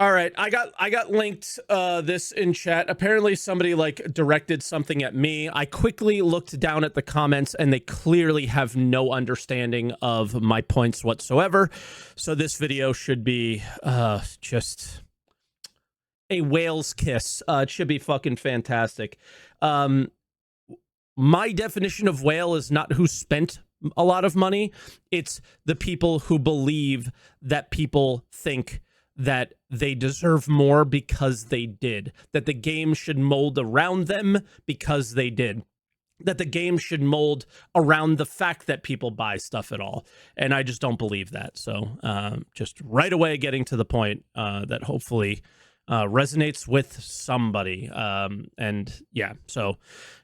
All right, I got linked this in chat. Apparently somebody like directed something at me. I quickly looked down at the comments and they clearly have no understanding of my points whatsoever. So this video should be just a whale's kiss. It should be fucking fantastic. My definition of whale is not who spent a lot of money. It's the people who believe that people think that they deserve more because they did, that the game should mold around them because they did, that the game should mold around the fact that people buy stuff at all. And I just don't believe that. So just right away getting to the point that hopefully resonates with somebody. And yeah, so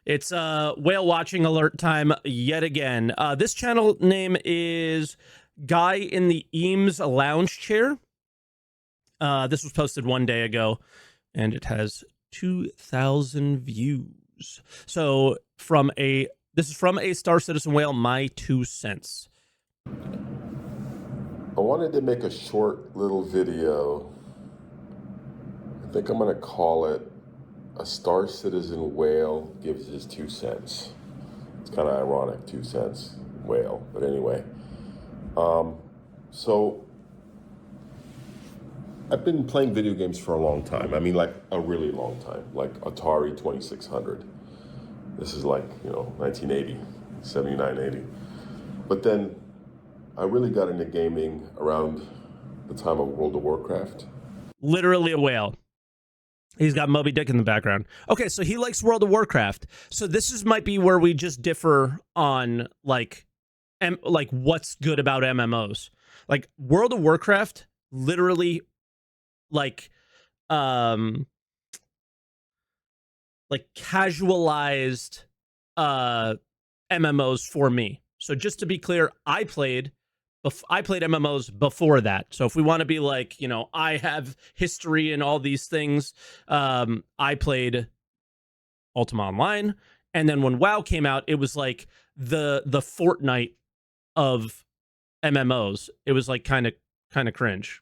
it's whale watching alert time yet again. This channel name is Guy in the Eames Lounge Chair. This was posted 1 day ago, and it has 2,000 views. So this is from a Star Citizen Whale, my 2 cents. I wanted to make a short little video. I think I'm going to call it A Star Citizen Whale Gives His 2 cents. It's kind of ironic, 2 cents, whale. But anyway, so I've been playing video games for a long time. I mean, like a really long time, like Atari 2600. This is like, 1980, 79, 80. But then I really got into gaming around the time of World of Warcraft. Literally a whale. He's got Moby Dick in the background. Okay, so he likes World of Warcraft. So this might be where we just differ on like what's good about MMOs. Like World of Warcraft literally like casualized MMOs for me. So just to be clear, I played MMOs before that. So if we want to be like, I have history and all these things, I played Ultima Online, and then when WoW came out, it was like the Fortnite of MMOs. It was like kind of cringe,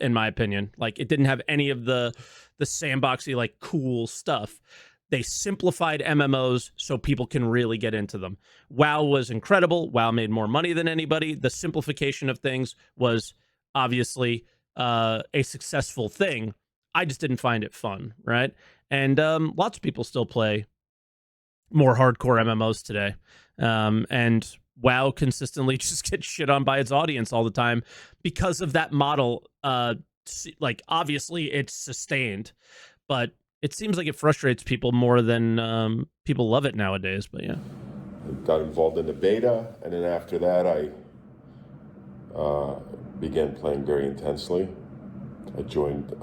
in my opinion. Like it didn't have any of the sandboxy like cool stuff. They simplified MMOs so people can really get into them. WoW was incredible. WoW made more money than anybody. The simplification of things was obviously a successful thing. I just didn't find it fun, right? And lots of people still play more hardcore MMOs today. And WoW consistently just gets shit on by its audience all the time because of that model. Like, obviously, it's sustained, but it seems like it frustrates people more than people love it nowadays. But yeah, I got involved in the beta, and then after that, I began playing very intensely. I joined.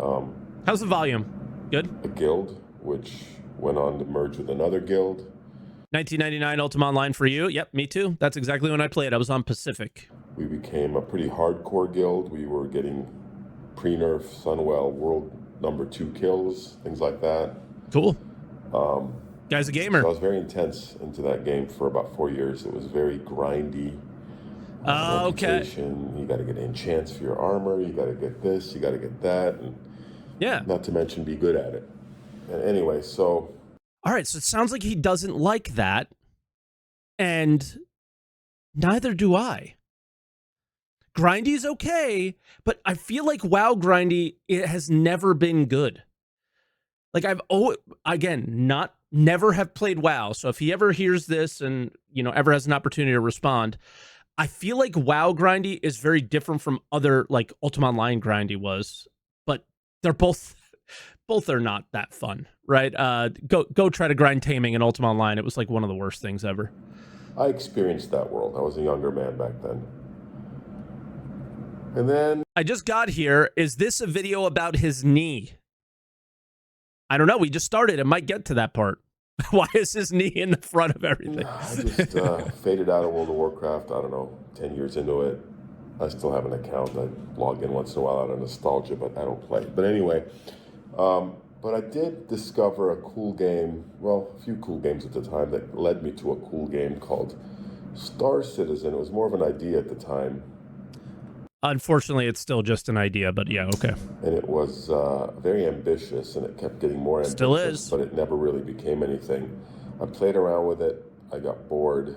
How's the volume? Good. A guild, which went on to merge with another guild. 1999 Ultima Online for you. Yep, me too. That's exactly when I played. I was on Pacific. We became a pretty hardcore guild. We were getting pre-nerf Sunwell world #2 kills, things like that. Cool. Guy's a gamer. So I was very intense into that game for about 4 years. It was very grindy. Okay. You got to get enchants for your armor. You got to get this. You got to get that. And yeah. Not to mention be good at it. And anyway, so. All right. So it sounds like he doesn't like that. And neither do I. Grindy is okay, but I feel like WoW grindy, it has never been good. Like never have played WoW. So if he ever hears this and, ever has an opportunity to respond, I feel like WoW grindy is very different from other like Ultima Online grindy was, but they're both are not that fun, right? Go try to grind taming in Ultima Online. It was like one of the worst things ever. I experienced that world. I was a younger man back then. And then I just got here. Is this a video about his knee? I don't know. We just started. It might get to that part. Why is his knee in the front of everything? I just faded out of World of Warcraft, I don't know, 10 years into it. I still have an account. I log in once in a while out of nostalgia, but I don't play. But anyway, but I did discover a cool game, well, a few cool games at the time that led me to a cool game called Star Citizen. It was more of an idea at the time. Unfortunately, it's still just an idea, but yeah, okay. And it was very ambitious, and it kept getting more ambitious. Still is. But it never really became anything. I played around with it. I got bored.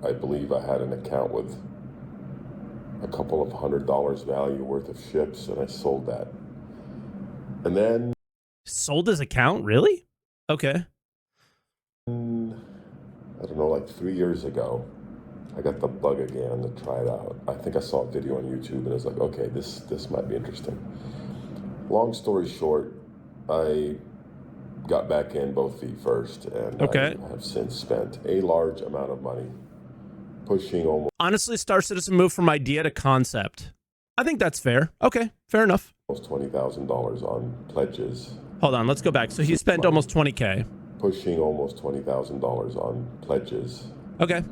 I believe I had an account with a couple of $100 value worth of ships, and I sold that. And then Sold his account? Really? Okay. I don't know, like 3 years ago, I got the bug again to try it out. I think I saw a video on YouTube, and I was like, okay, this might be interesting. Long story short, I got back in both feet first, and Okay. I have since spent a large amount of money, pushing almost Honestly, Star Citizen moved from idea to concept. I think that's fair. Okay, fair enough. $20,000 on pledges. Hold on, let's go back. So he spent almost 20K. Pushing almost $20,000 on pledges. Okay.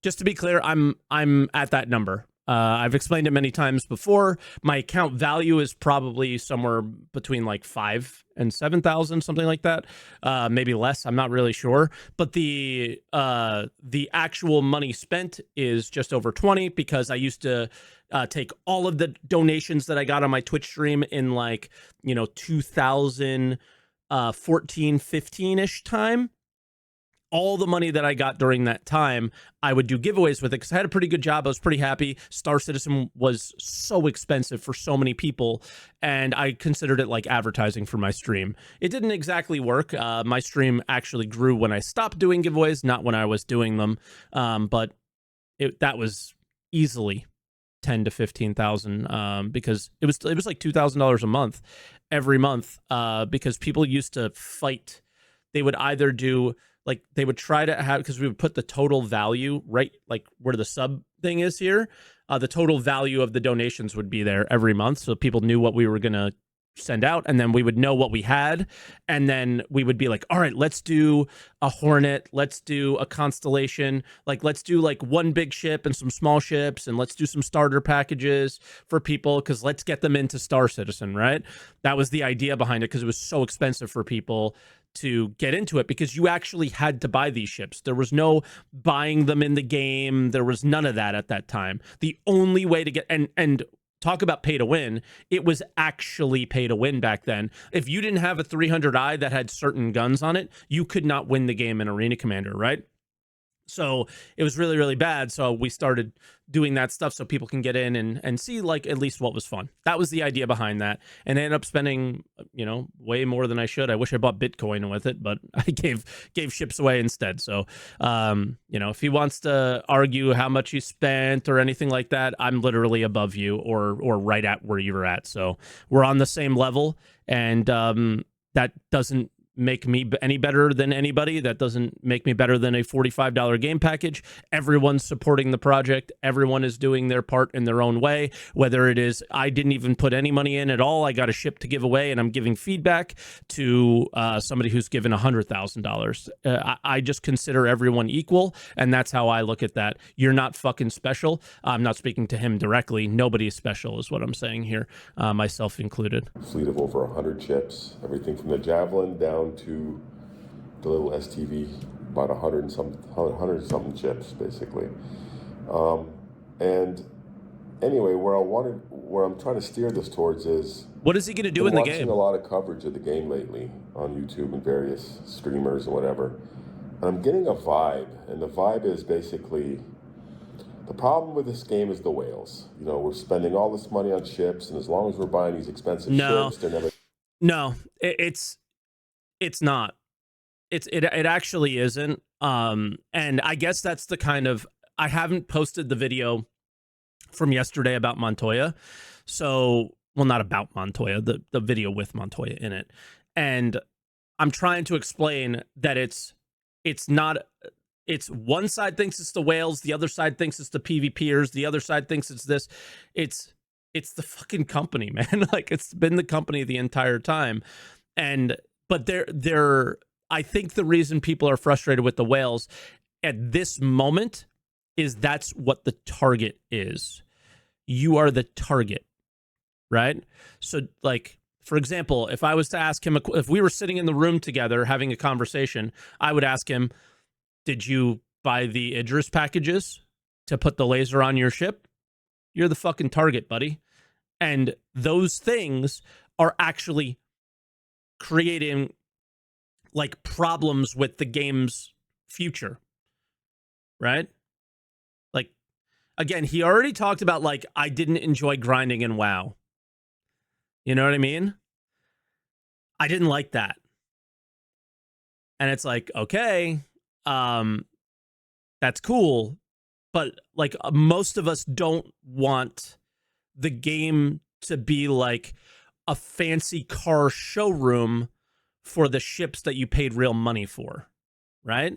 Just to be clear, I'm at that number. I've explained it many times before. My account value is probably somewhere between like 5,000 and 7,000, something like that. Maybe less. I'm not really sure. But the actual money spent is just over 20 because I used to take all of the donations that I got on my Twitch stream in like 2014, 15-ish time. All the money that I got during that time, I would do giveaways with it because I had a pretty good job. I was pretty happy. Star Citizen was so expensive for so many people, and I considered it like advertising for my stream. It didn't exactly work. My stream actually grew when I stopped doing giveaways, not when I was doing them. But that was easily 10 to 15,000 because it was like $2,000 a month every month because people used to fight. They would either do like they would try to have, because we would put the total value right like where the sub thing is here. The total value of the donations would be there every month, so people knew what we were gonna send out, and then we would know what we had, and then we would be like, all right, let's do a Hornet, let's do a Constellation, like let's do like one big ship and some small ships, and let's do some starter packages for people because let's get them into Star Citizen, right? That was the idea behind it because it was so expensive for people to get into it because you actually had to buy these ships. There was no buying them in the game. There was none of that at that time. The only way to get and talk about pay to win, it was actually pay to win back then. If you didn't have a 300i that had certain guns on it, you could not win the game in Arena Commander, right? So it was really, really bad. So we started doing that stuff so people can get in and see like at least what was fun. That was the idea behind that. And I ended up spending, way more than I should. I wish I bought Bitcoin with it, but I gave ships away instead. So, if he wants to argue how much you spent or anything like that, I'm literally above you or right at where you're at. So we're on the same level. And that doesn't make me any better than anybody. That doesn't make me better than a $45 game package. Everyone's supporting the project. Everyone is doing their part in their own way. Whether it is, I didn't even put any money in at all. I got a ship to give away and I'm giving feedback to somebody who's given $100,000. I just consider everyone equal. And that's how I look at that. You're not fucking special. I'm not speaking to him directly. Nobody is special is what I'm saying here, myself included. Fleet of over 100 ships, everything from the Javelin down to the little STV, about 100 and something ships basically. And anyway, where I'm trying to steer this towards is, what is he going to do in the game? Watching a lot of coverage of the game lately on YouTube and various streamers and whatever. I'm getting a vibe, and the vibe is basically the problem with this game is the whales. We're spending all this money on ships, and as long as we're buying these expensive ships, they're never. No, it's not. It actually isn't. And I guess that's the kind of, I haven't posted the video from yesterday about Montoya. So, well, not about Montoya, the video with Montoya in it. And I'm trying to explain that it's not, it's one side thinks it's the whales, the other side thinks it's the PvPers, the other side thinks it's this. It's the fucking company, man. Like it's been the company the entire time. But I think the reason people are frustrated with the whales at this moment is that's what the target is. You are the target, right? So like, for example, if I was to ask him, if we were sitting in the room together having a conversation, I would ask him, did you buy the Idris packages to put the laser on your ship? You're the fucking target, buddy. And those things are actually creating like problems with the game's future, right? Like, again, he already talked about like, I didn't enjoy grinding in WoW. You know what I mean? I didn't like that. And it's like, okay, that's cool. But like most of us don't want the game to be like a fancy car showroom for the ships that you paid real money for, right?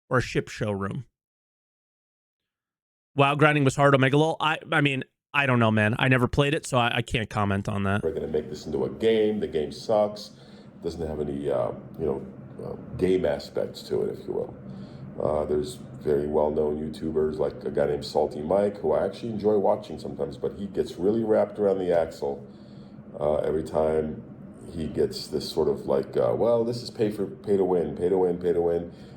Or a ship showroom. WoW grinding was hard, Omega Lol. I mean, I don't know, man. I never played it, so I can't comment on that. We're going to make this into a game. The game sucks. Doesn't have any, game aspects to it, if you will. There's very well-known YouTubers like a guy named SaltEMike, who I actually enjoy watching sometimes, but he gets really wrapped around the axle every time he gets this sort of like, well, this is pay to win.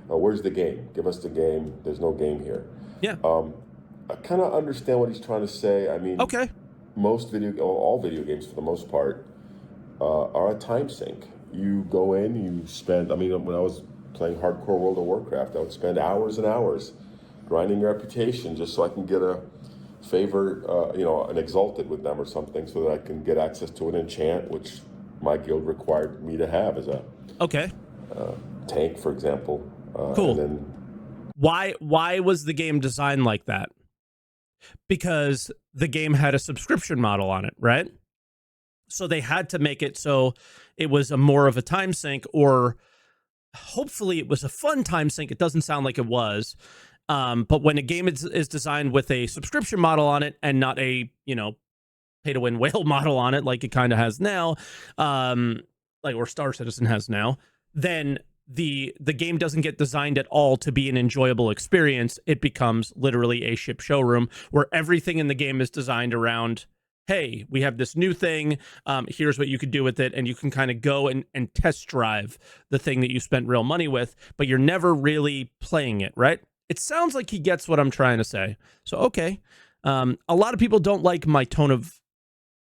Where's the game? Give us the game. There's no game here. Yeah. I kind of understand what he's trying to say. I mean, okay. All video games for the most part are a time sink. You go in, you spend. I mean, when I was playing hardcore World of Warcraft, I would spend hours and hours grinding reputation just so I can get a favor, an exalted with them or something, so that I can get access to an enchant, which my guild required me to have as a tank, for example. Cool. And then, why was the game designed like that? Because the game had a subscription model on it, right? So they had to make it so it was a more of a time sink, or hopefully it was a fun time sink. It doesn't sound like it was. But when a game is designed with a subscription model on it and not a, pay to win whale model on it, like it kind of has now, or Star Citizen has now, then the game doesn't get designed at all to be an enjoyable experience. It becomes literally a ship showroom where everything in the game is designed around, hey, we have this new thing. Here's what you could do with it. And you can kind of go and test drive the thing that you spent real money with, but you're never really playing it, right? It sounds like he gets what I'm trying to say. So, okay. A lot of people don't like my tone of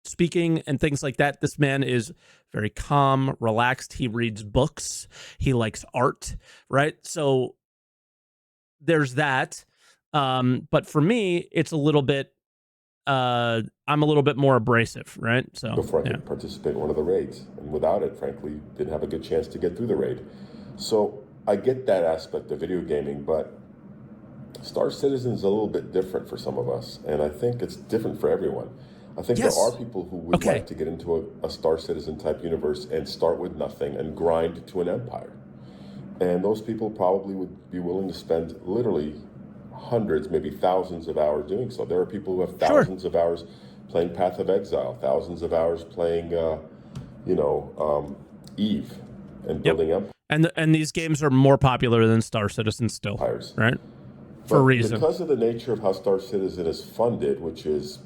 speaking and things like that. This man is very calm, relaxed. He reads books. He likes art, right? So there's that. But for me, it's a little bit, I'm a little bit more abrasive, right? So before I could participate in one of the raids, and without it, frankly, didn't have a good chance to get through the raid. So I get that aspect of video gaming, but Star Citizen is a little bit different for some of us, and I think it's different for everyone. I think there are people who would like to get into a Star Citizen type universe and start with nothing and grind to an empire. And those people probably would be willing to spend literally hundreds, maybe thousands of hours doing so. There are people who have thousands of hours playing Path of Exile, thousands of hours playing, Eve and building empires. And these games are more popular than Star Citizen still, right? For a reason. Because of the nature of how Star Citizen is funded, which is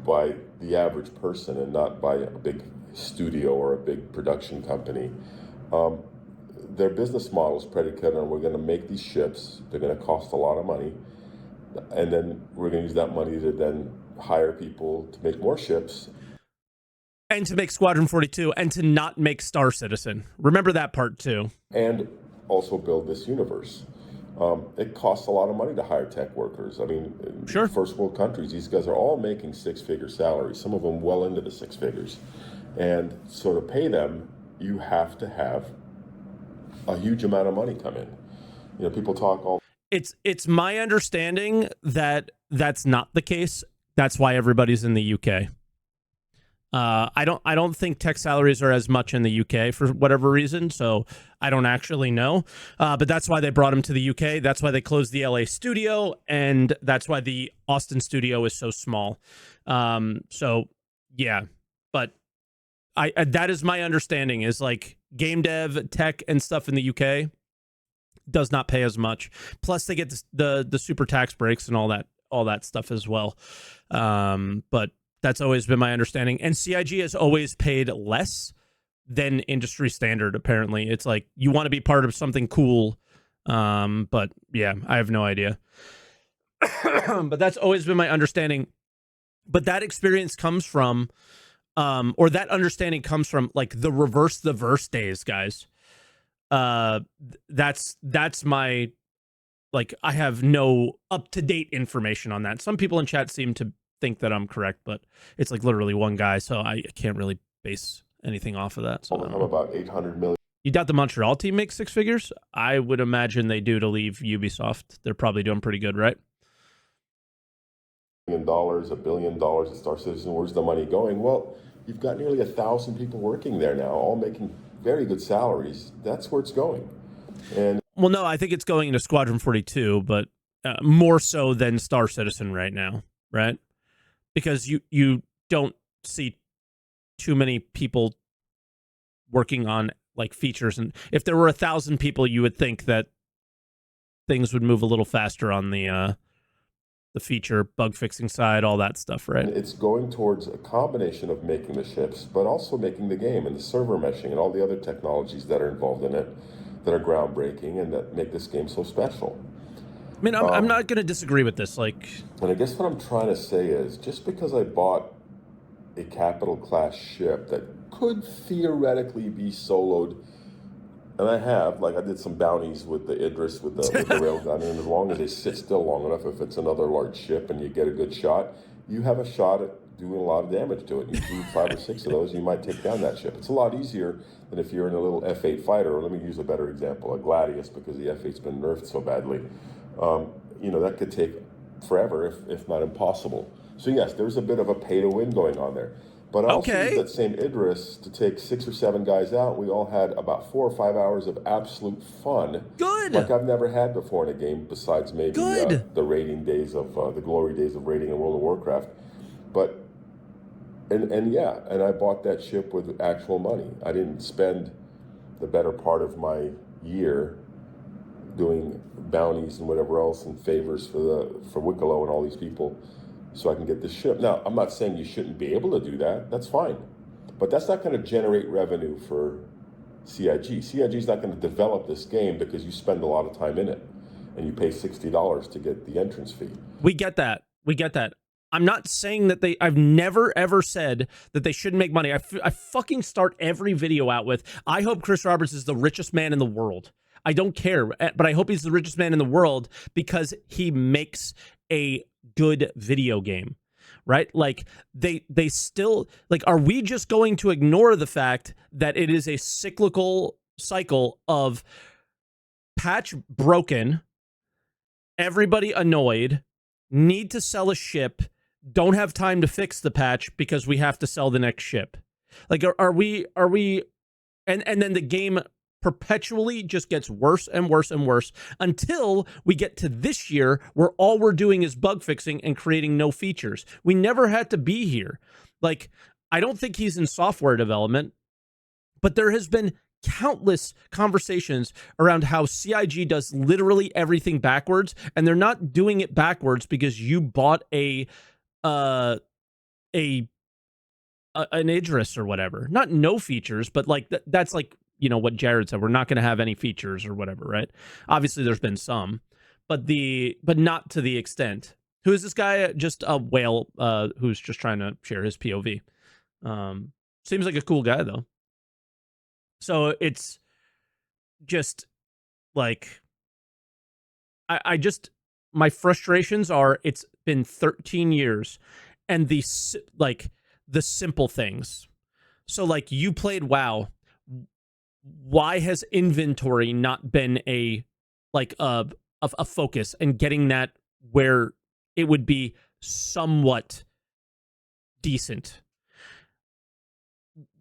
by the average person and not by a big studio or a big production company, their business model is predicated on, we're going to make these ships, they're going to cost a lot of money, and then we're going to use that money to then hire people to make more ships. And to make Squadron 42, and to not make Star Citizen. Remember that part too. And also build this universe. It costs a lot of money to hire tech workers. I mean, in first world countries, these guys are all making six-figure salaries, some of them well into the six figures. And so to pay them, you have to have a huge amount of money come in. People talk all... It's my understanding that that's not the case. That's why everybody's in the UK. I don't think tech salaries are as much in the UK for whatever reason, so I don't actually know. But that's why they brought him to the UK. That's why they closed the LA studio, and that's why the Austin studio is so small. So yeah, but that is my understanding, is like game dev, tech, and stuff in the UK does not pay as much. Plus, they get the super tax breaks and all that stuff as well. But that's always been my understanding. And CIG has always paid less than industry standard, apparently. It's like, you want to be part of something cool. But yeah, I have no idea. But that's always been my understanding. But that experience comes from, or that understanding comes from like the reverse the verse days, guys. That's my, like, I have no up-to-date information on that. Some people in chat seem to think that I'm correct, but it's like literally one guy, so I can't really base anything off of that. So I'm about 800 million. You doubt the Montreal team makes six figures? I would imagine they do to leave Ubisoft. They're probably doing pretty good, right? $1 billion at Star Citizen. Where's the money going? Well, you've got nearly 1,000 people working there now, all making very good salaries. That's where it's going. And well, no, I think it's going into Squadron 42, but more so than Star Citizen right now, right? Because you don't see too many people working on like features, and if there were 1,000 people, you would think that things would move a little faster on the feature, bug fixing side, all that stuff, right? it's going towards a combination of making the ships, but also making the game and the server meshing and all the other technologies that are involved in it that are groundbreaking and that make this game so special. I mean, I'm not going to disagree with this. Like, and I guess what I'm trying to say is, just because I bought a capital class ship that could theoretically be soloed, and I have, like, I did some bounties with the Idris, with the railgun, and as long as they sit still long enough, if it's another large ship and you get a good shot, you have a shot at doing a lot of damage to it. You do 5 or 6 of those, you might take down that ship. It's a lot easier than if you're in a little F-8 fighter, or let me use a better example, a Gladius, because the F-8's been nerfed so badly. You know, that could take forever, if not impossible. So yes, there's a bit of a pay-to-win going on there. But I also used that same Idris to take 6 or 7 guys out. We all had about 4 or 5 hours of absolute fun. Good. Like I've never had before in a game, besides maybe the raiding days of, the glory days of raiding in World of Warcraft. But, and yeah, and I bought that ship with actual money. I didn't spend the better part of my year doing bounties and whatever else and favors for Wicklow and all these people so I can get this ship. Now, I'm not saying you shouldn't be able to do that. That's fine. But that's not going to generate revenue for CIG. CIG is not going to develop this game because you spend a lot of time in it and you pay $60 to get the entrance fee. We get that. We get that. I'm not saying that I've never, ever said that they shouldn't make money. I fucking start every video out with, I hope Chris Roberts is the richest man in the world. I don't care, but I hope he's the richest man in the world because he makes a good video game, right? Like they still, like, are we just going to ignore the fact that it is a cyclical cycle of patch broken, everybody annoyed, need to sell a ship, don't have time to fix the patch because we have to sell the next ship? Like, are we, and then the game perpetually just gets worse and worse and worse until we get to this year where all we're doing is bug fixing and creating no features. We never had to be here. Like, I don't think he's in software development, but there has been countless conversations around how CIG does literally everything backwards, and they're not doing it backwards because you bought an Idris or whatever. Not no features, but like that's like, you know, what Jared said, we're not going to have any features or whatever, right? Obviously there's been some, but not to the extent. Who is this guy? Just a whale who's just trying to share his POV. Seems like a cool guy though. So it's just like, I just, my frustrations are, it's been 13 years and the simple things. So like, you played WoW. Why has inventory not been a focus and getting that where it would be somewhat decent?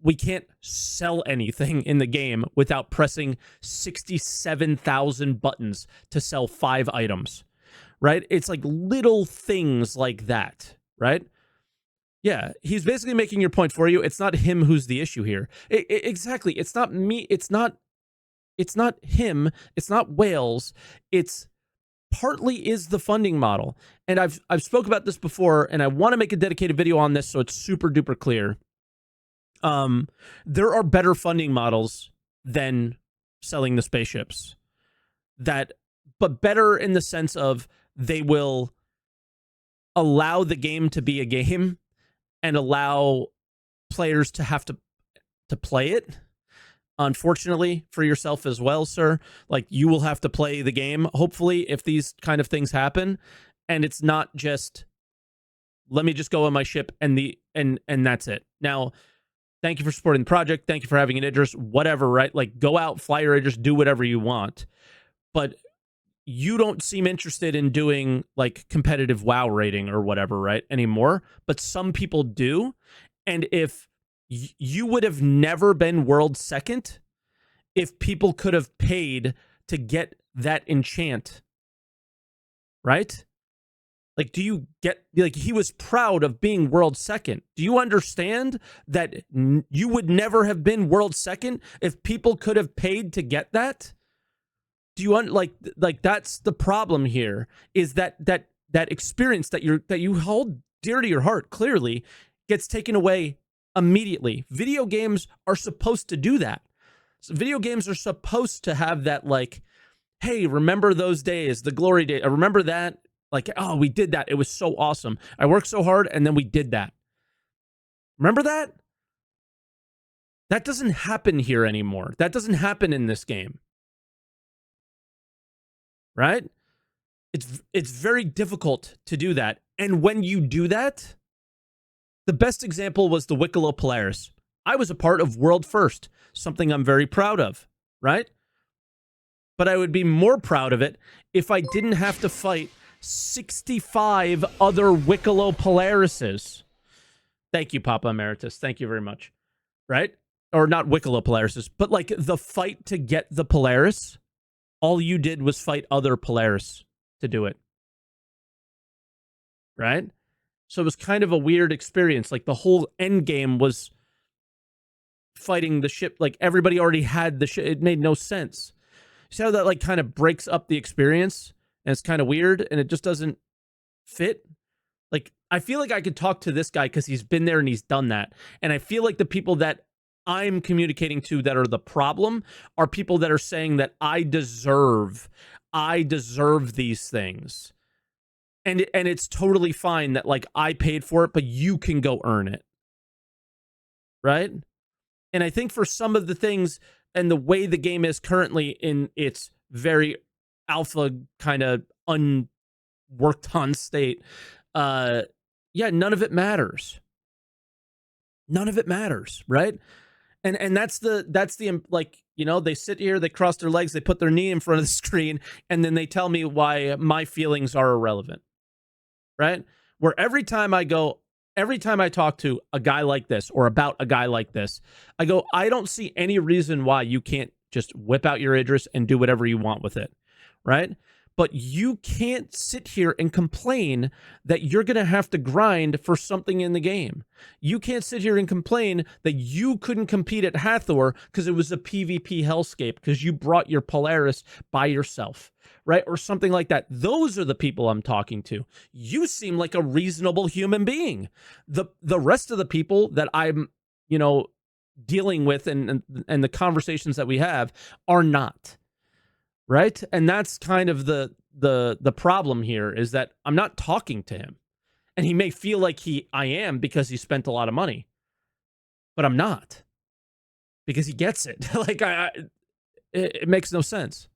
We can't sell anything in the game without pressing 67,000 buttons to sell 5 items, right? It's like little things like that, right? Yeah, he's basically making your point for you. It's not him who's the issue here. Exactly. It's not me. It's not him. It's not Wales. It's partly is the funding model. And I've spoke about this before, and I want to make a dedicated video on this so it's super duper clear. There are better funding models than selling the spaceships. But better in the sense of they will allow the game to be a game and allow players to have to play it. Unfortunately for yourself as well, sir, like you will have to play the game, hopefully, if these kind of things happen. And it's not just, let me just go on my ship and that's it. Now, thank you for supporting the project. Thank you for having an Idris, whatever, right? Like, go out, fly your Idris, do whatever you want. But you don't seem interested in doing like competitive WoW rating or whatever, right, anymore. But some people do. And if you would have never been world second if people could have paid to get that enchant, right? Like, do you get, like, he was proud of being world second. Do you understand that you would never have been world second if people could have paid to get that? Do you like that's the problem here, is that experience that you hold dear to your heart clearly gets taken away immediately. Video games are supposed to do that. So video games are supposed to have that, like, hey, remember those days, the glory days. I remember that. Like, oh, we did that. It was so awesome. I worked so hard, and then we did that. Remember that? That doesn't happen here anymore. That doesn't happen in this game. Right? It's very difficult to do that. And when you do that, the best example was the Wicklow Polaris. I was a part of World First, something I'm very proud of, right? But I would be more proud of it if I didn't have to fight 65 other Wicklow Polarises. Thank you, Papa Emeritus. Thank you very much. Right? Or not Wicklow Polarises, but like the fight to get the Polaris, all you did was fight other Polaris to do it. Right? So it was kind of a weird experience. Like the whole end game was fighting the ship. Like everybody already had the ship. It made no sense. See how that like kind of breaks up the experience, and it's kind of weird and it just doesn't fit? Like, I feel like I could talk to this guy because he's been there and he's done that. And I feel like the people that I'm communicating to that are the problem are people that are saying that I deserve these things. And it's totally fine that like I paid for it, but you can go earn it. Right? And I think for some of the things and the way the game is currently in its very alpha kind of unworked on state, yeah, none of it matters. None of it matters, right? And that's the like, you know, they sit here, they cross their legs, they put their knee in front of the screen, and then they tell me why my feelings are irrelevant, right? Where every time I talk to a guy like this or about a guy like this, I go, I don't see any reason why you can't just whip out your Idris and do whatever you want with it, right? But you can't sit here and complain that you're going to have to grind for something in the game. You can't sit here and complain that you couldn't compete at Hathor because it was a PvP hellscape because you brought your Polaris by yourself, right? Or something like that. Those are the people I'm talking to. You seem like a reasonable human being. The rest of the people that I'm, you know, dealing with and the conversations that we have are not. Right? And that's kind of the problem here, is that I'm not talking to him. And he may feel like I am because he spent a lot of money. But I'm not. Because he gets it. Like it makes no sense.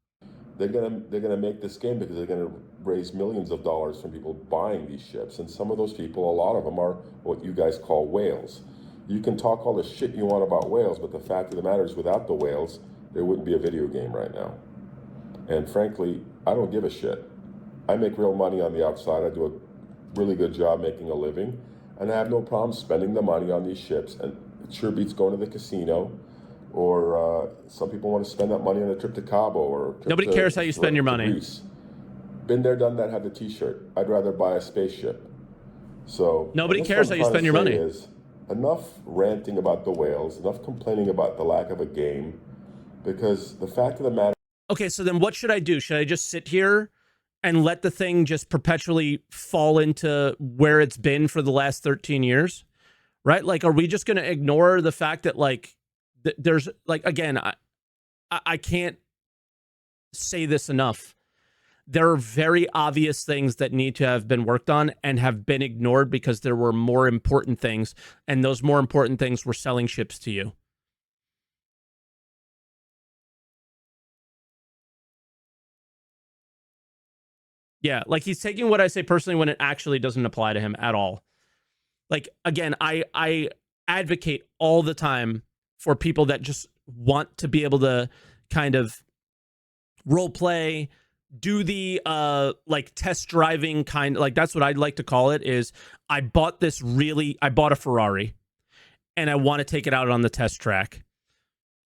They're gonna make this game because they're gonna raise millions of dollars from people buying these ships, and some of those people, a lot of them, are what you guys call whales. You can talk all the shit you want about whales, but the fact of the matter is, without the whales, there wouldn't be a video game right now. And frankly, I don't give a shit. I make real money on the outside. I do a really good job making a living, and I have no problem spending the money on these ships. And it sure beats going to the casino, or some people want to spend that money on a trip to Cabo or a trip Nobody cares how you spend your money. Greece. Been there, done that. Have the T-shirt. I'd rather buy a spaceship. So nobody cares how you spend your money. Is enough ranting about the whales. Enough complaining about the lack of a game, because the fact of the matter. Okay, so then what should I do? Should I just sit here and let the thing just perpetually fall into where it's been for the last 13 years? Right? Like, are we just going to ignore the fact that, like, there's, like, again, I can't say this enough. There are very obvious things that need to have been worked on and have been ignored because there were more important things, and those more important things were selling ships to you. Yeah, like he's taking what I say personally when it actually doesn't apply to him at all. Like, again, I advocate all the time for people that just want to be able to kind of role play, do the like test driving kind, like that's what I'd like to call it. Is I bought a Ferrari and I want to take it out on the test track.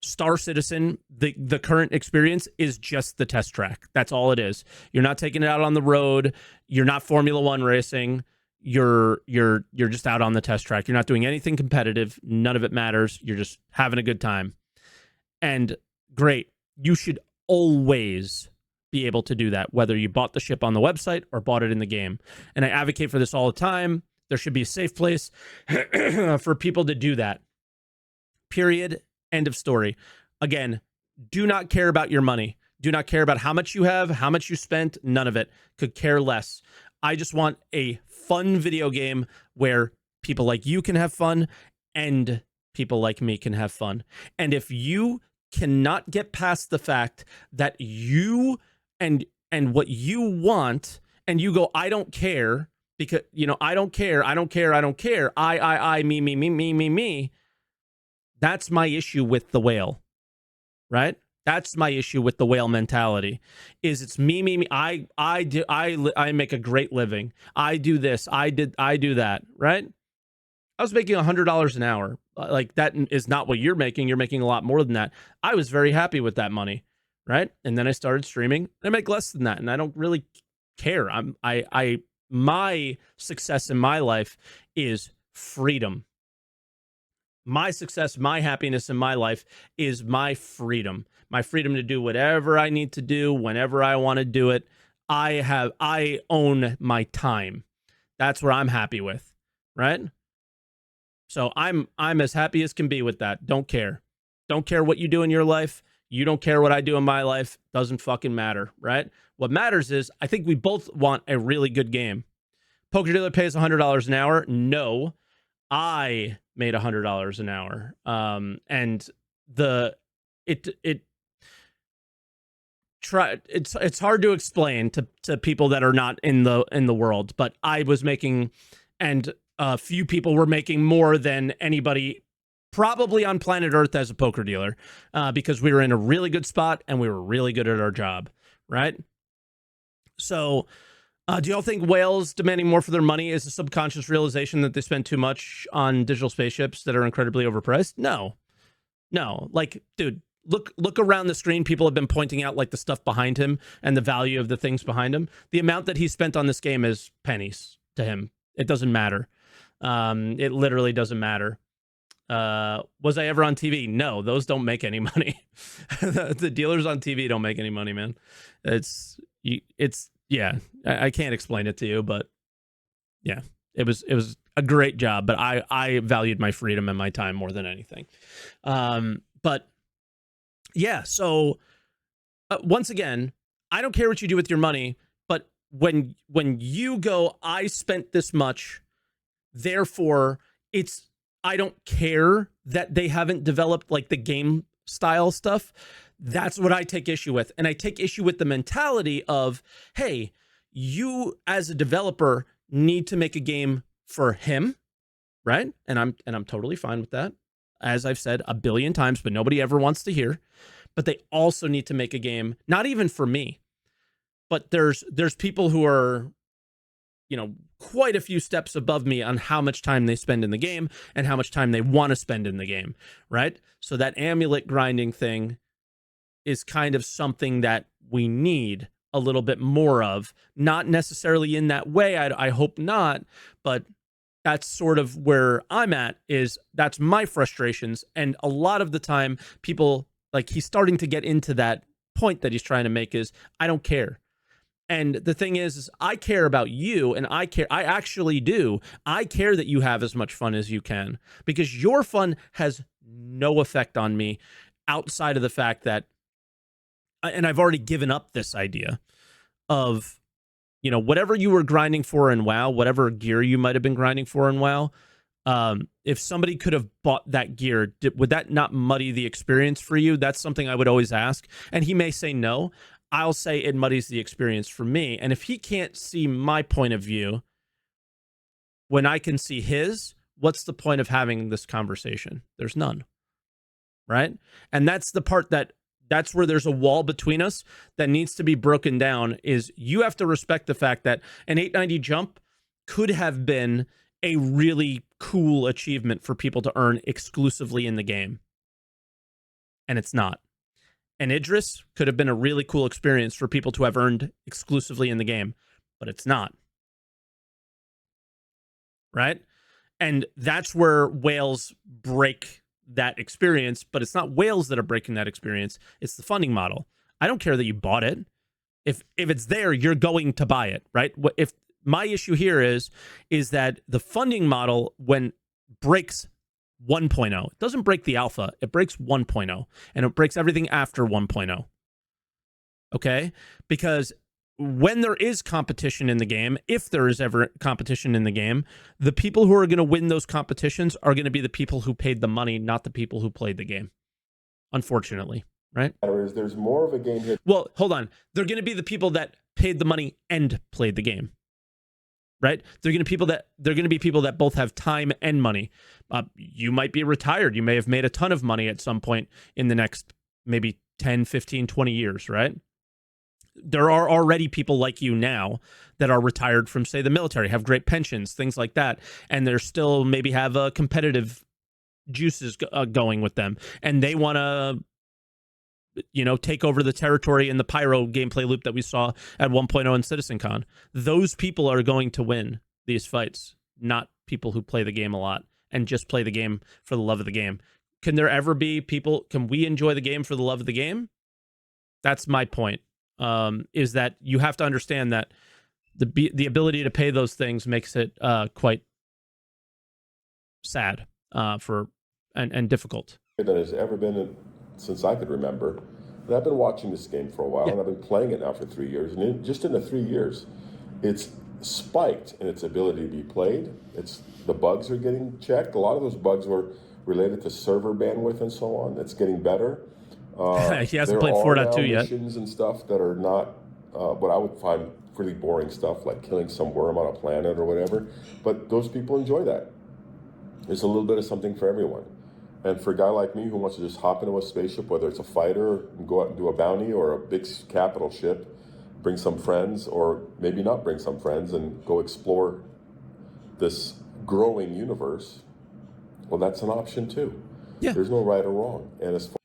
Star Citizen, the current experience is just the test track. That's all it is. You're not taking it out on the road. You're not Formula One racing. You're just out on the test track. You're not doing anything competitive. None of it matters. You're just having a good time. And great. You should always be able to do that, whether you bought the ship on the website or bought it in the game. And I advocate for this all the time. There should be a safe place for people to do that. Period. End of story. Again, do not care about your money. Do not care about how much you have, how much you spent. None of it. Could care less. I just want a fun video game where people like you can have fun and people like me can have fun. And if you cannot get past the fact that you and what you want, and you go, I don't care, because, you know, I don't care, I me, that's my issue with the whale, right? That's my issue with the whale mentality. Is it's me. I make a great living. I do this. I do that. Right? I was making $100 an hour. Like, that is not what you're making. You're making a lot more than that. I was very happy with that money, right? And then I started streaming. I make less than that, and I don't really care. My success in my life is freedom. My success, my happiness in my life is my freedom to do whatever I need to do whenever I want to do it. I own my time. That's where I'm happy with, right? So I'm as happy as can be with that. Don't care what you do in your life. You don't care what I do in my life. Doesn't fucking matter, right? What matters is, I think we both want a really good game. Poker Dealer pays $100 an hour. No, I made $100 an hour. And it's hard to explain to people that are not in the world, but I was making, and a few people were making more than anybody probably on planet Earth as a poker dealer, because we were in a really good spot and we were really good at our job, right? So do y'all think whales demanding more for their money is a subconscious realization that they spend too much on digital spaceships that are incredibly overpriced? No. Like, dude, look around the screen. People have been pointing out, like, the stuff behind him and the value of the things behind him. The amount that he spent on this game is pennies to him. It doesn't matter. It literally doesn't matter. Was I ever on TV? No, those don't make any money. The dealers on TV don't make any money, man. It's yeah, I can't explain it to you, but yeah, it was a great job, but I valued my freedom and my time more than anything. But yeah, so once again, I don't care what you do with your money, but when you go, I spent this much, therefore I don't care that they haven't developed, like, the game style stuff. That's what I take issue with. And I take issue with the mentality of, hey, you as a developer need to make a game for him, right? And I'm totally fine with that, as I've said a billion times, but nobody ever wants to hear. But they also need to make a game, not even for me, but there's people who are, you know, quite a few steps above me on how much time they spend in the game and how much time they want to spend in the game, right? So that amulet grinding thing is kind of something that we need a little bit more of. Not necessarily in that way, I hope not, but that's sort of where I'm at. Is that's my frustrations. And a lot of the time, people, like, he's starting to get into that point that he's trying to make, is I don't care. And the thing is I care about you, and I actually do. I care that you have as much fun as you can, because your fun has no effect on me outside of the fact that, and I've already given up this idea, of, you know, whatever you were grinding for in WoW, whatever gear you might have been grinding for in WoW, if somebody could have bought that gear, would that not muddy the experience for you? That's something I would always ask. And he may say no. I'll say it muddies the experience for me. And if he can't see my point of view when I can see his, what's the point of having this conversation? There's none. Right? And that's the part that's where there's a wall between us that needs to be broken down. Is you have to respect the fact that an 890 jump could have been a really cool achievement for people to earn exclusively in the game. And it's not. And Idris could have been a really cool experience for people to have earned exclusively in the game, but it's not. Right? And that's where whales break that experience, but it's not whales that are breaking that experience. It's the funding model. I don't care that you bought it. If it's there, you're going to buy it, right? If my issue here is that the funding model, when breaks 1.0, it doesn't break the alpha, it breaks 1.0, and it breaks everything after 1.0. Okay? Because when there is competition in the game, if there is ever competition in the game, the people who are going to win those competitions are going to be the people who paid the money, not the people who played the game. Unfortunately, right? There's more of a game here. Well, hold on. They're going to be the people that paid the money and played the game. Right? They're going to be people that both have time and money. You might be retired. You may have made a ton of money at some point in the next maybe 10, 15, 20 years, right? There are already people like you now that are retired from, say, the military, have great pensions, things like that, and they're still maybe have competitive juices going with them, and they want to, you know, take over the territory in the pyro gameplay loop that we saw at 1.0 in CitizenCon. Those people are going to win these fights, not people who play the game a lot and just play the game for the love of the game. Can there ever be people, can we enjoy the game for the love of the game? That's my point. Is that you have to understand that the ability to pay those things makes it quite sad and difficult. That has ever been since I could remember. And I've been watching this game for a while, and I've been playing it now for 3 years. And just in the 3 years, it's spiked in its ability to be played. The bugs are getting checked. A lot of those bugs were related to server bandwidth and so on. It's getting better. He hasn't played 4.2 yet. Missions and stuff that are not what I would find pretty boring stuff, like killing some worm on a planet or whatever. But those people enjoy that. There's a little bit of something for everyone. And for a guy like me who wants to just hop into a spaceship, whether it's a fighter and go out and do a bounty, or a big capital ship, bring some friends, or maybe not bring some friends and go explore this growing universe, well, that's an option too. Yeah. There's no right or wrong. And as far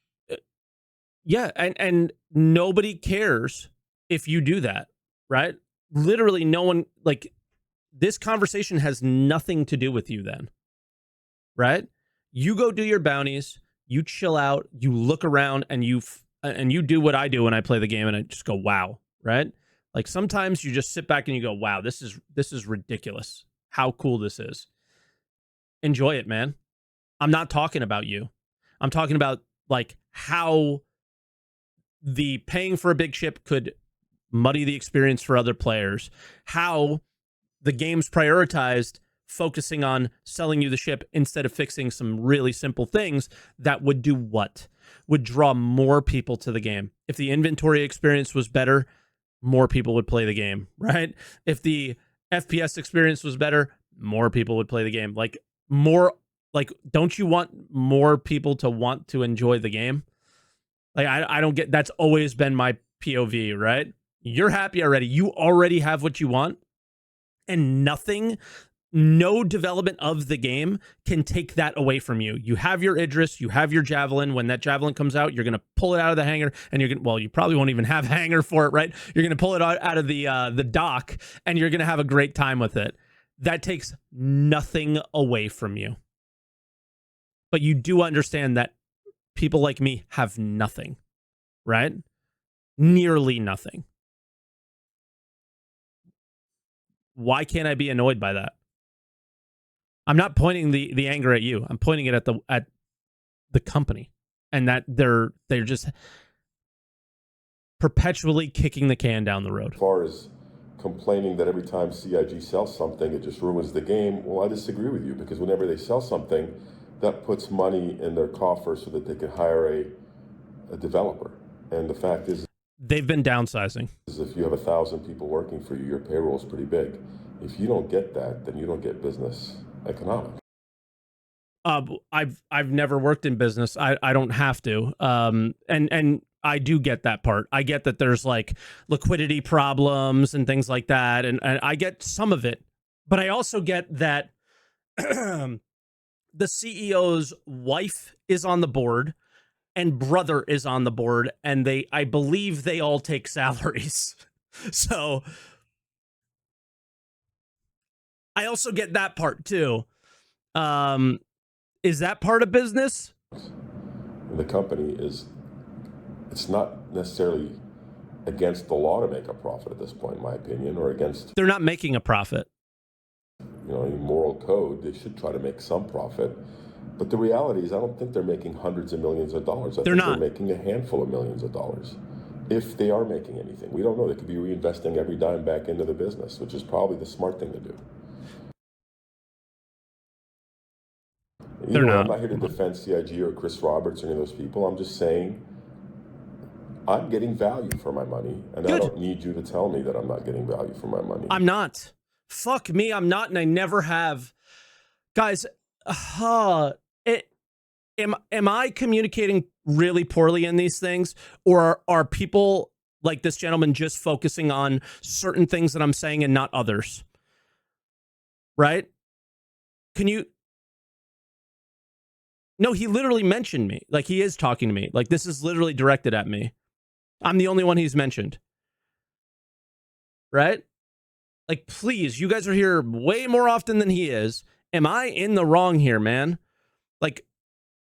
yeah, and nobody cares if you do that, right? Literally no one, like, this conversation has nothing to do with you then, right? You go do your bounties, you chill out, you look around, and you do what I do when I play the game, and I just go, wow, right? Like, sometimes you just sit back and you go, wow, this is ridiculous. How cool this is. Enjoy it, man. I'm not talking about you. I'm talking about, like, how the paying for a big ship could muddy the experience for other players, how the game's prioritized focusing on selling you the ship instead of fixing some really simple things that would do what? Would draw more people to the game. If the inventory experience was better, more people would play the game, right? If the FPS experience was better, more people would play the game. Like, don't you want more people to want to enjoy the game? Like, I don't get, that's always been my POV, right? You're happy already. You already have what you want, and no development of the game can take that away from you. You have your Idris, you have your Javelin. When that Javelin comes out, you're going to pull it out of the hangar, and you probably won't even have a hangar for it, right? You're going to pull it out of the dock, and you're going to have a great time with it. That takes nothing away from you. But you do understand that people like me have nothing, right? Nearly nothing. Why can't I be annoyed by that? I'm not pointing the anger at you. I'm pointing it at the company, and that they're just perpetually kicking the can down the road. As far as complaining that every time CIG sells something, it just ruins the game, well, I disagree with you, because whenever they sell something, that puts money in their coffer so that they can hire a developer. And the fact is, they've been downsizing. If you have 1,000 people working for you, your payroll is pretty big. If you don't get that, then you don't get business economics. I've never worked in business. I don't have to. And I do get that part. I get that there's like liquidity problems and things like that, and I get some of it. But I also get that the CEO's wife is on the board and brother is on the board, and I believe they all take salaries. So I also get that part too. Is that part of business? And the company it's not necessarily against the law to make a profit at this point, in my opinion, or against... They're not making a profit. In moral code, they should try to make some profit. But the reality is, I don't think they're making hundreds of millions of dollars. I think they're making a handful of millions of dollars. If they are making anything. We don't know. They could be reinvesting every dime back into the business, which is probably the smart thing to do. I'm not here to defend CIG or Chris Roberts or any of those people. I'm just saying I'm getting value for my money, and I don't need you to tell me that I'm not getting value for my money. I'm not. Fuck me, I'm not, and I never have. Guys, am I communicating really poorly in these things, or are people like this gentleman just focusing on certain things that I'm saying and not others? Right? Can you... No, he literally mentioned me. Like, he is talking to me. Like, this is literally directed at me. I'm the only one he's mentioned. Right? Like, please, you guys are here way more often than he is. Am I in the wrong here, man? Like,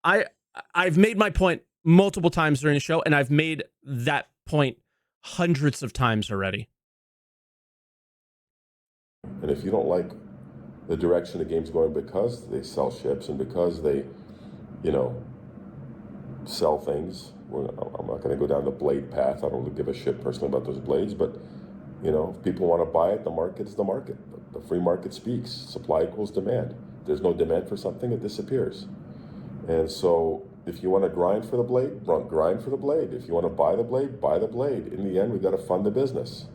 I've made my point multiple times during the show, and I've made that point hundreds of times already. And if you don't like the direction the game's going because they sell ships and because they, sell things, I'm not going to go down the blade path. I don't give a shit personally about those blades, but if people want to buy it, the market is the market. The free market speaks. Supply equals demand. There's no demand for something, it disappears. And so if you want to grind for the blade, grind for the blade. If you want to buy the blade, buy the blade. In the end, we've got to fund the business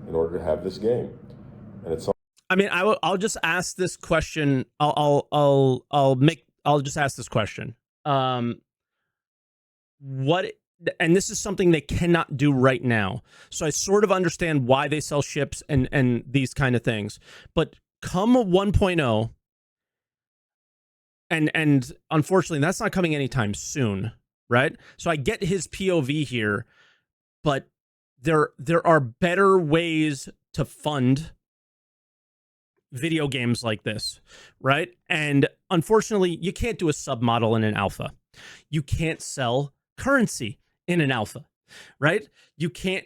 in order to have this game. And it's... I mean, I'll just ask this question. I'll just ask this question. What, and this is something they cannot do right now. So I sort of understand why they sell ships and these kind of things. But come 1.0, and unfortunately that's not coming anytime soon, right? So I get his POV here, but there are better ways to fund video games like this, right? And unfortunately, you can't do a submodel in an alpha. You can't sell currency in an alpha, right? You can't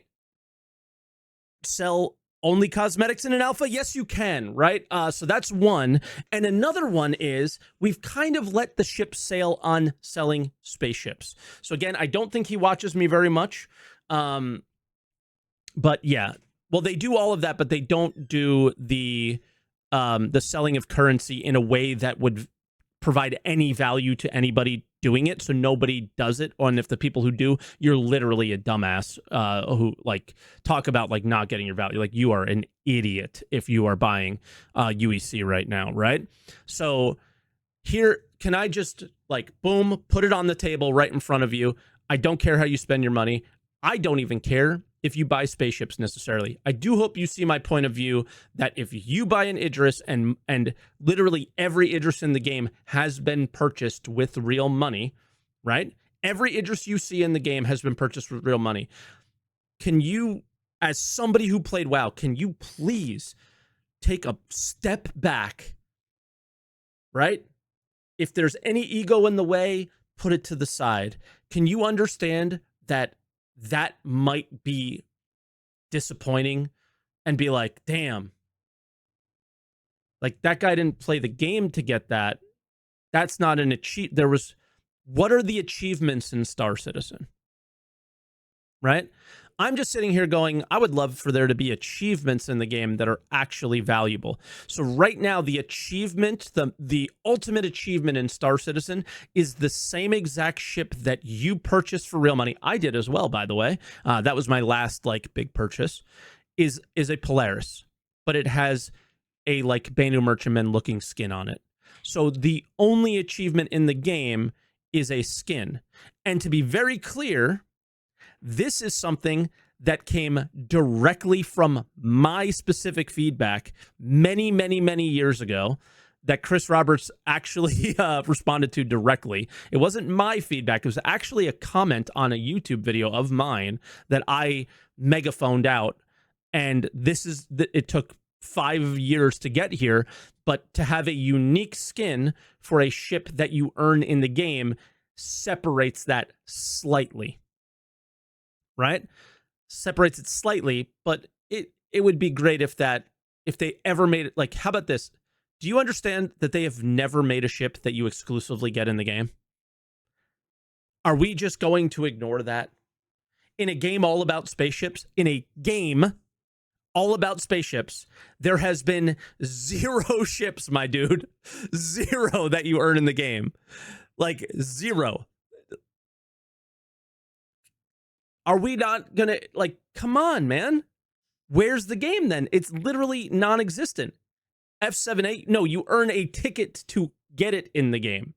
sell only cosmetics in an alpha. Yes, you can, right? So that's one. And another one is we've kind of let the ship sail on selling spaceships. So again, I don't think he watches me very much. But yeah, well, they do all of that, but they don't do the selling of currency in a way that would provide any value to anybody doing it. So nobody does it. And if the people who do, you're literally a dumbass who like talk about like not getting your value. Like, you are an idiot if you are buying UEC right now, right? So here, can I just like, boom, put it on the table right in front of you. I don't care how you spend your money. I don't even care if you buy spaceships necessarily. I do hope you see my point of view that if you buy an Idris and literally every Idris in the game has been purchased with real money, right? Every Idris you see in the game has been purchased with real money. Can you, as somebody who played WoW, can you please take a step back, right? If there's any ego in the way, put it to the side. Can you understand that that might be disappointing and be like, damn, like that guy didn't play the game to get that. That's not an achieve. What are the achievements in Star Citizen? right? I'm just sitting here going, I would love for there to be achievements in the game that are actually valuable. So right now, the achievement, the ultimate achievement in Star Citizen is the same exact ship that you purchased for real money. I did as well, by the way. That was my last like big purchase. Is a Polaris, but it has a like Banu Merchantman looking skin on it. So the only achievement in the game is a skin. And to be very clear, this is something that came directly from my specific feedback many, many, many years ago that Chris Roberts actually responded to directly. It wasn't my feedback. It was actually a comment on a YouTube video of mine that I megaphoned out. And it took 5 years to get here, but to have a unique skin for a ship that you earn in the game separates that slightly. Right? Separates it slightly, but it would be great if they ever made it. Like, how about this? Do you understand that they have never made a ship that you exclusively get in the game? Are we just going to ignore that? In a game all about spaceships, there has been 0 ships, my dude. 0 that you earn in the game. Like 0. Are we not gonna, like, come on, man? Where's the game then? It's literally non-existent. F7A, no, you earn a ticket to get it in the game.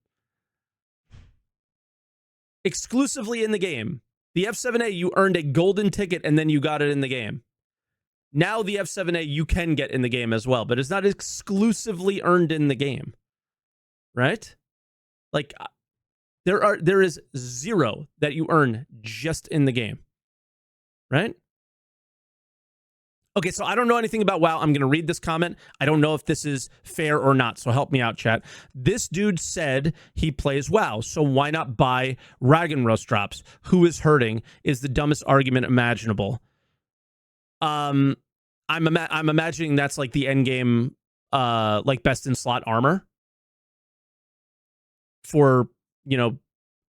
Exclusively in the game. The F7A, you earned a golden ticket and then you got it in the game. Now the F7A you can get in the game as well, but it's not exclusively earned in the game. Right? Like, there is 0 that you earn just in the game. Right? Okay, so I don't know anything about WoW. I'm going to read this comment. I don't know if this is fair or not, so help me out, chat. This dude said he plays WoW, so why not buy Raggenrost drops? Who is hurting is the dumbest argument imaginable. I'm imagining that's like the end game, like best in slot armor for, you know,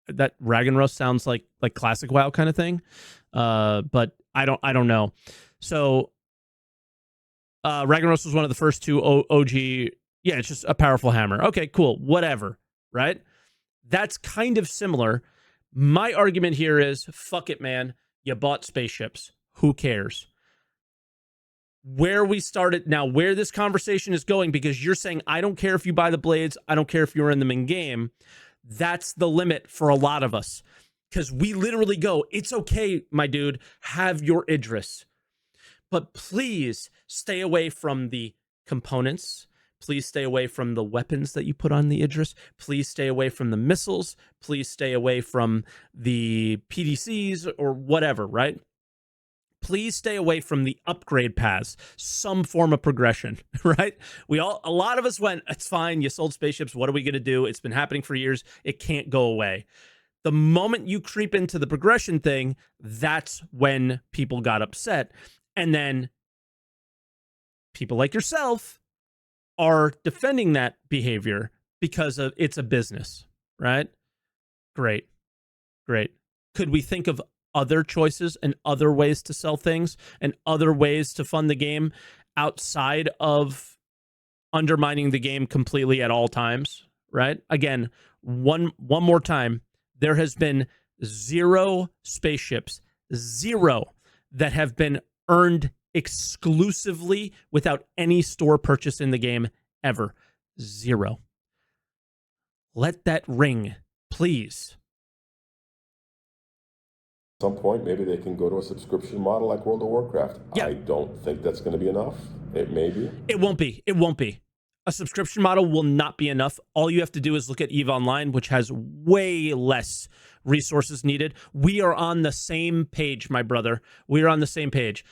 that Raggenrost sounds like classic WoW kind of thing. But I don't know. So Ragnaros was one of the first 2 OG. Yeah, it's just a powerful hammer. Okay, cool. Whatever. Right? That's kind of similar. My argument here is, fuck it, man. You bought spaceships. Who cares? Where we started now, where this conversation is going, because you're saying, I don't care if you buy the blades. I don't care if you're in them in game. That's the limit for a lot of us. Because we literally go, it's okay, my dude, have your Idris. But please stay away from the components. Please stay away from the weapons that you put on the Idris. Please stay away from the missiles. Please stay away from the PDCs or whatever, right? Please stay away from the upgrade paths, some form of progression, right? A lot of us went, it's fine, you sold spaceships, what are we going to do? It's been happening for years. It can't go away. The moment you creep into the progression thing, that's when people got upset. And then people like yourself are defending that behavior because of it's a business, right? Great. Could we think of other choices and other ways to sell things and other ways to fund the game outside of undermining the game completely at all times, right? Again, one more time, there has been 0 spaceships, 0 that have been earned exclusively without any store purchase in the game ever. 0. Let that ring, please. At some point, maybe they can go to a subscription model like World of Warcraft. Yeah. I don't think that's going to be enough. It may be. It won't be. A subscription model will not be enough. All you have to do is look at EVE Online, which has way less resources needed. We are on the same page, my brother. We are on the same page.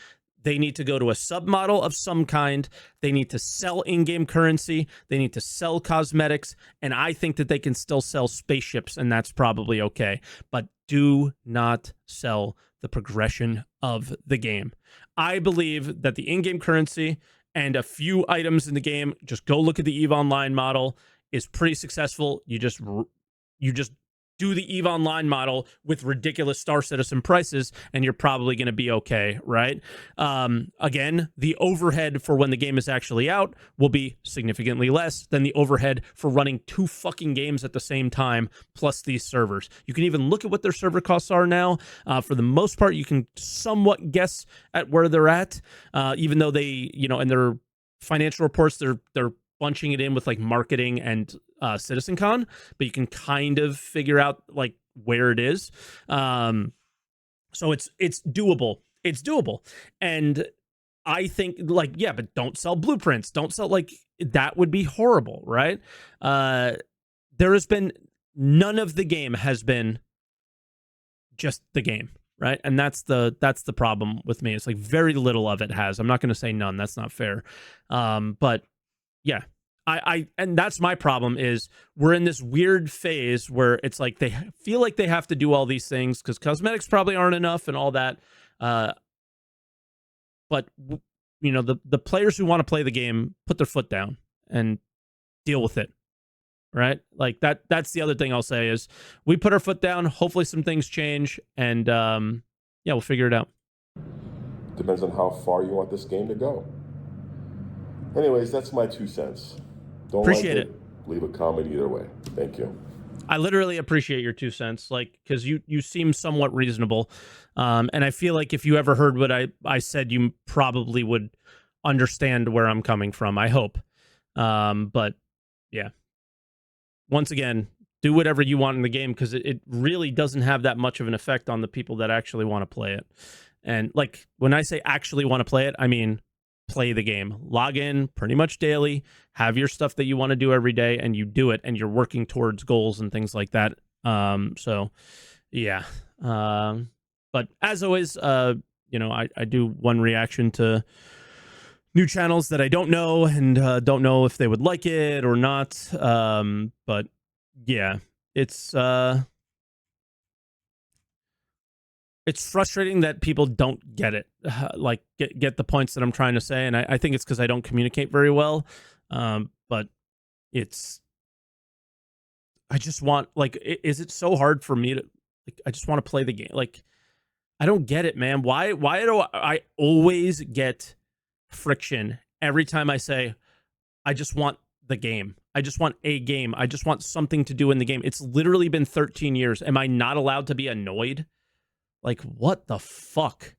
They need to go to a submodel of some kind. They need to sell in-game currency. They need to sell cosmetics. And I think that they can still sell spaceships, and that's probably okay. But do not sell the progression of the game. I believe that the in-game currency and a few items in the game, just go look at the EVE Online model, is pretty successful. You just do the EVE Online model with ridiculous Star Citizen prices, and you're probably going to be okay, right? Again, the overhead for when the game is actually out will be significantly less than the overhead for running 2 fucking games at the same time, plus these servers. You can even look at what their server costs are now. For the most part, you can somewhat guess at where they're at, even though they, in their financial reports, they're bunching it in with like marketing and CitizenCon, but you can kind of figure out like where it is. So it's doable. It's doable. And I think like, yeah, but don't sell blueprints. Don't sell like that would be horrible, right? There has been none of the game has been just the game, right? And that's the problem with me. It's like very little of it has. I'm not going to say none. That's not fair. But yeah, and that's my problem is we're in this weird phase where it's like they feel like they have to do all these things because cosmetics probably aren't enough and all that. But the players who want to play the game put their foot down and deal with it, right? Like that's the other thing I'll say is we put our foot down. Hopefully some things change, and yeah, we'll figure it out. Depends on how far you want this game to go. Anyways, that's my 2 cents. Don't Appreciate like it. Leave a comment either way. Thank you. I literally appreciate your 2 cents, like, because you seem somewhat reasonable, and I feel like if you ever heard what I said, you probably would understand where I'm coming from. I hope, but yeah. Once again, do whatever you want in the game because it really doesn't have that much of an effect on the people that actually want to play it. And like when I say actually want to play it, I mean play the game. Log in pretty much daily, have your stuff that you want to do every day, and you do it, and you're working towards goals and things like that. So yeah. But as always, I do one reaction to new channels that I don't know and don't know if they would like it or not. But yeah, it's frustrating that people don't get it, like get the points that I'm trying to say. And I think it's because I don't communicate very well. But I just want, like, is it so hard for me to, like, I just want to play the game. Like, I don't get it, man. Why do I always get friction every time I say, I just want the game. I just want a game. I just want something to do in the game. It's literally been 13 years. Am I not allowed to be annoyed? Like, what the fuck?